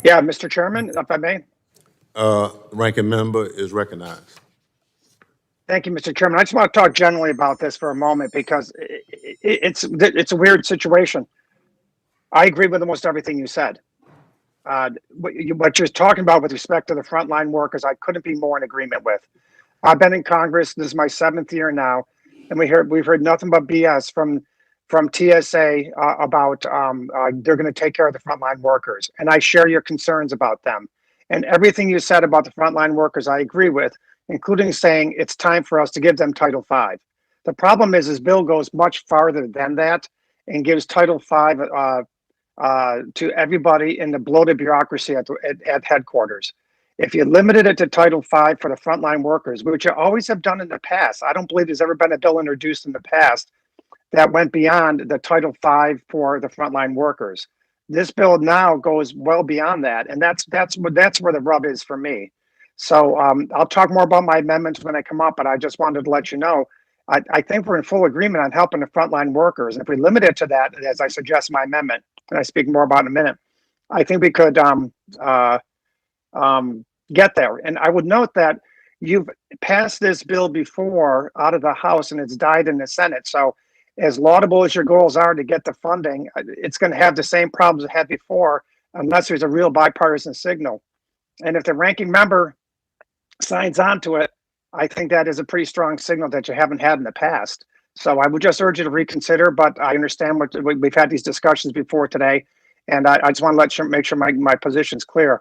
Yeah, Mr. Chairman, if I may. Ranking member is recognized. Thank you, Mr. Chairman. I just want to talk generally about this for a moment because it's a weird situation. I agree with almost everything you said. What you're talking about with respect to the frontline workers, I couldn't be more in agreement with. I've been in Congress. This is my 7th year now, and we've heard nothing but BS from TSA about they're going to take care of the frontline workers, and I share your concerns about them. And everything you said about the frontline workers, I agree with, including saying it's time for us to give them Title V. The problem is this bill goes much farther than that and gives Title V to everybody in the bloated bureaucracy at headquarters. If you limited it to Title V for the frontline workers, which you always have done in the past, I don't believe there's ever been a bill introduced in the past that went beyond the Title V for the frontline workers. This bill now goes well beyond that, and that's where the rub is for me. So I'll talk more about my amendments when I come up, but I just wanted to let you know, I think we're in full agreement on helping the frontline workers. And if we limit it to that, as I suggest in my amendment, and I speak more about in a minute, I think we could get there. And I would note that you've passed this bill before out of the House and it's died in the Senate. So as laudable as your goals are to get the funding, it's going to have the same problems it had before unless there's a real bipartisan signal. And if the ranking member signs on to it, I think that is a pretty strong signal that you haven't had in the past. So I would just urge you to reconsider, but I understand we've had these discussions before today, and I just want to make sure my position's clear.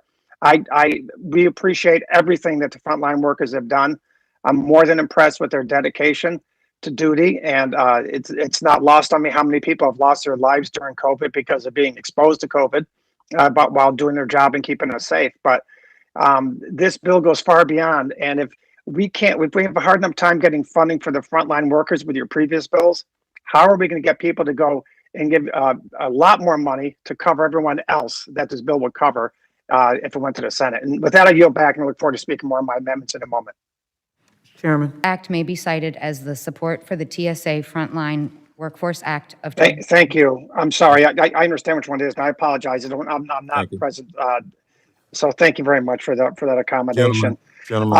We appreciate everything that the frontline workers have done. I'm more than impressed with their dedication to duty, and it's not lost on me how many people have lost their lives during COVID because of being exposed to COVID, but while doing their job and keeping us safe. But this bill goes far beyond, and if we have a hard enough time getting funding for the frontline workers with your previous bills, how are we going to get people to go and give a lot more money to cover everyone else that this bill would cover if it went to the Senate? And with that, I yield back and I look forward to speaking more on my amendments in a moment. Chairman. Act may be cited as the support for the TSA Frontline Workforce Act of. Thank you. I'm sorry. I understand which one it is, and I apologize. I'm not present. So thank you very much for that accommodation. Gentlemen,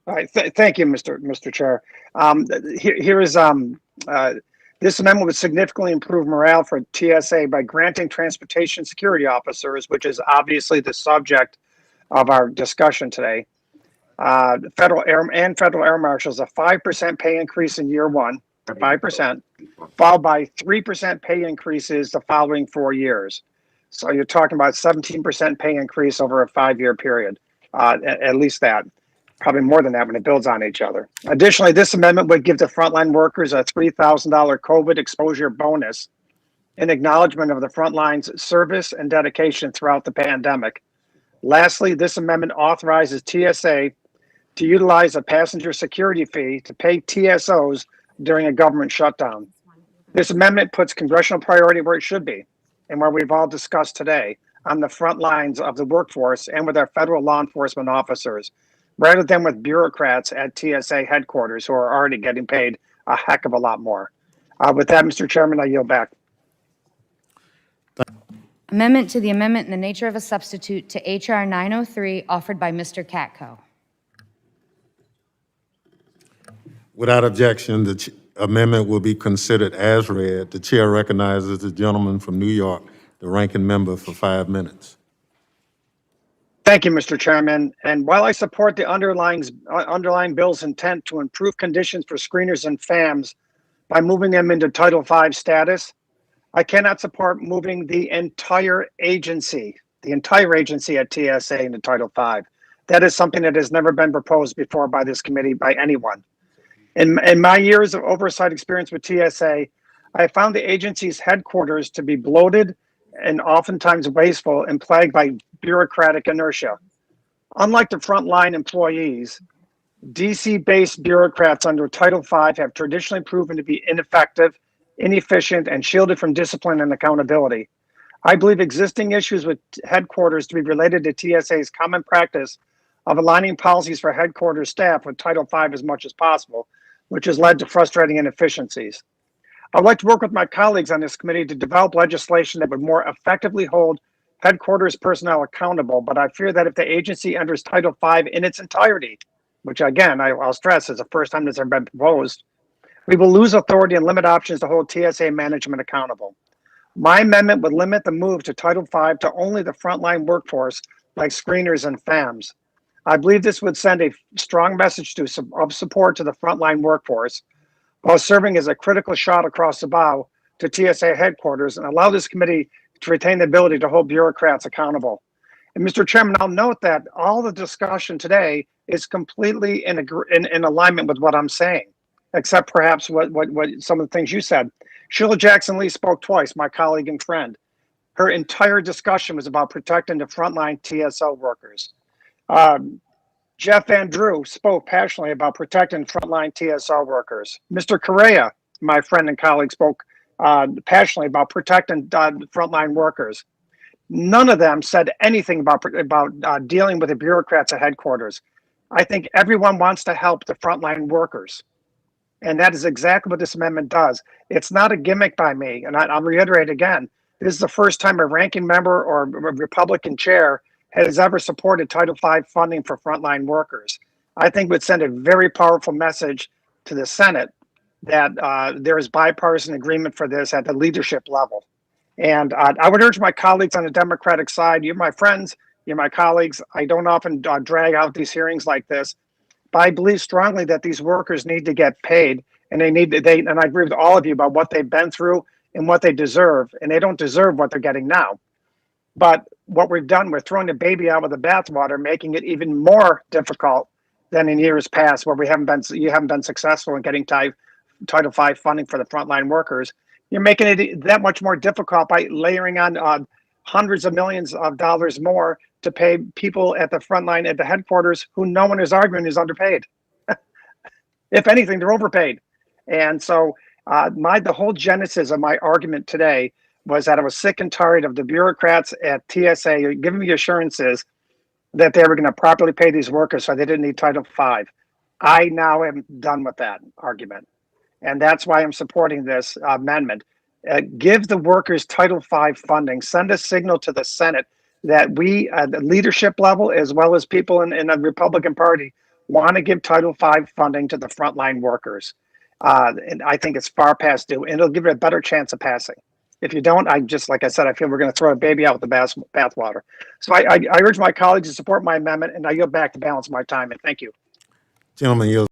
all right. Thank you, Mr. Chair. Here is this amendment would significantly improve morale for TSA by granting transportation security officers, which is obviously the subject of our discussion today, federal air marshals, a 5% pay increase in year one, 5%, followed by 3% pay increases the following 4 years. So you're talking about 17% pay increase over a 5-year period, at least that. Probably more than that when it builds on each other. Additionally, this amendment would give the frontline workers a $3,000 COVID exposure bonus in acknowledgement of the frontline's service and dedication throughout the pandemic. Lastly, this amendment authorizes TSA to utilize a passenger security fee to pay TSOs during a government shutdown. This amendment puts congressional priority where it should be and where we've all discussed today, on the front lines of the workforce and with our federal law enforcement officers, rather than with bureaucrats at TSA headquarters who are already getting paid a heck of a lot more. With that, Mr. Chairman, I yield back. Amendment to the amendment in the nature of a substitute to H.R. 903, offered by Mr. Katko. without objection, the amendment will be considered as read. The chair recognizes the gentleman from New York, the ranking member, for 5 minutes. Thank you, Mr. Chairman. And while I support the underlying bill's intent to improve conditions for screeners and FAMs by moving them into Title V status, I cannot support moving the entire agency at TSA into Title V. That is something that has never been proposed before by this committee, by anyone. In my years of oversight experience with TSA, I found the agency's headquarters to be bloated and oftentimes wasteful and plagued by bureaucratic inertia. Unlike the frontline employees, DC-based bureaucrats under Title V have traditionally proven to be ineffective, inefficient, and shielded from discipline and accountability. I believe existing issues with headquarters to be related to TSA's common practice of aligning policies for headquarters staff with Title V as much as possible, which has led to frustrating inefficiencies. I'd like to work with my colleagues on this committee to develop legislation that would more effectively hold headquarters personnel accountable, but I fear that if the agency enters Title V in its entirety, which again, I'll stress is the first time this has ever been proposed, we will lose authority and limit options to hold TSA management accountable. My amendment would limit the move to Title V to only the frontline workforce like screeners and FAMs. I believe this would send a strong message of support to the frontline workforce while serving as a critical shot across the bow to TSA headquarters and allow this committee to retain the ability to hold bureaucrats accountable. And Mr. Chairman, I'll note that all the discussion today is completely in alignment with what I'm saying, except perhaps what some of the things you said. Sheila Jackson Lee spoke twice, my colleague and friend. Her entire discussion was about protecting the frontline TSO workers. Jeff Van Drew spoke passionately about protecting frontline TSO workers. Mr. Correa, my friend and colleague, spoke passionately about protecting frontline workers. None of them said anything about dealing with the bureaucrats at headquarters. I think everyone wants to help the frontline workers. And that is exactly what this amendment does. It's not a gimmick by me. And I'll reiterate again, this is the first time a ranking member or a Republican chair has ever supported Title V funding for frontline workers. I think would send a very powerful message to the Senate that there is bipartisan agreement for this at the leadership level. And I would urge my colleagues on the Democratic side, you're my friends, you're my colleagues. I don't often drag out these hearings like this, but I believe strongly that these workers need to get paid, and and I agree with all of you about what they've been through and what they deserve, and they don't deserve what they're getting now. But what we've done, we're throwing the baby out with the bathwater, making it even more difficult than in years past, where you haven't been successful in getting Title V funding for the frontline workers. You're making it that much more difficult by layering on hundreds of millions of dollars more to pay people at the front line at the headquarters who no one is arguing is underpaid. If anything, they're overpaid. And so the whole genesis of my argument today was that I was sick and tired of the bureaucrats at TSA giving me assurances that they were going to properly pay these workers so they didn't need Title V. I now am done with that argument. And that's why I'm supporting this amendment. Give the workers Title V funding. Send a signal to the Senate that we, at the leadership level, as well as people in the Republican Party, want to give Title V funding to the frontline workers. And I think it's far past due, and it'll give it a better chance of passing. If you don't, like I said, I feel we're going to throw a baby out with the bathwater. So I urge my colleagues to support my amendment, and I yield back to balance my time. And thank you. Gentleman yields.